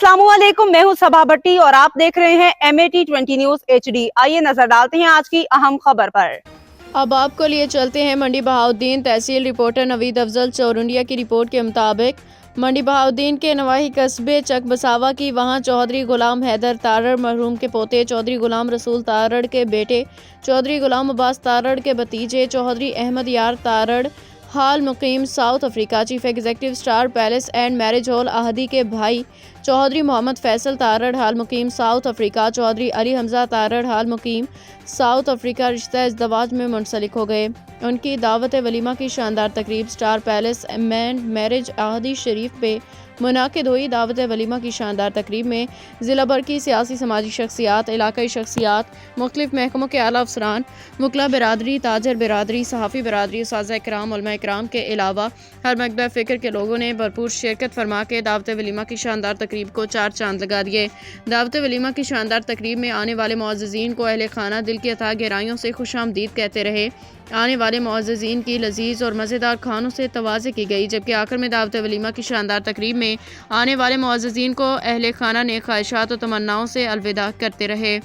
अस्सलामुअलैकुम, मैं हूं सबा भट्टी और आप देख रहे हैं MAT20 न्यूज HD। आइए नजर डालते हैं आज की अहम खबर पर। अब आपको लिए चलते हैं मंडी बहाउद्दीन। तहसील रिपोर्टर नवीद अफजल चौरुंडिया की रिपोर्ट के मुताबिक मंडी बहाउद्दीन के नवाही कस्बे चक बसावा की वहां चौधरी गुलाम हैदर तारड़ मरहूम के पोते, चौधरी गुलाम रसूल तारड़ के बेटे, चौधरी गुलाम अब्बास तारड़ के भतीजे, चौधरी अहमद यार तारड़ हाल मुकीम South Africa, chief executive star palace and marriage hall अहदी के भाई चौधरी मोहम्मद फैसल तारड़ हाल मुकीम साउथ अफ्रीका, चौधरी अली हमजा तारड़ हाल मुकीम साउथ अफ्रीका रिश्ता इज़्दवाज में मुंसलिक हो गए। उनकी दावत वलीमा की शानदार तकरीब स्टार पैलेस एंड मैरिज अहदी शरीफ पे मुनाकिद हुई। दावत वलीमा की शानदार तकरीब में ज़िला भर की सियासी समाजी शख्सियात, इलाकाई शख्सियात, मुख्तलिफ महकमों के आला अफसरान, मुकला बिरादरी, ताजर बिरादरी, सहाफ़ी बिरादरी, उस्ताज़ इकराम, उलमा इकराम के अलावा हर मकतब फ़िक्र के लोगों ने भरपूर शिरकत फरमा के दावत वलीमा की शानदार तकरीब को चार चांद लगा दिए। दावत वलीमा की शानदार तकरीब में आने वाले मुअज़्ज़िज़ीन को अहले खाना दिल की अथाह गहराइयों से खुशामदीद कहते रहे। आने वाले मुअज़्ज़िज़ीन की लजीज और मज़ेदार खानों से तवाज़े की गई, जबकि आखिर में दावत वलीमा की शानदार तकरीब में आने वाले मुअज़्ज़िज़ीन को अहले खाना ने ख्वाहिशात और तमन्नाओं से अलविदा करते रहे।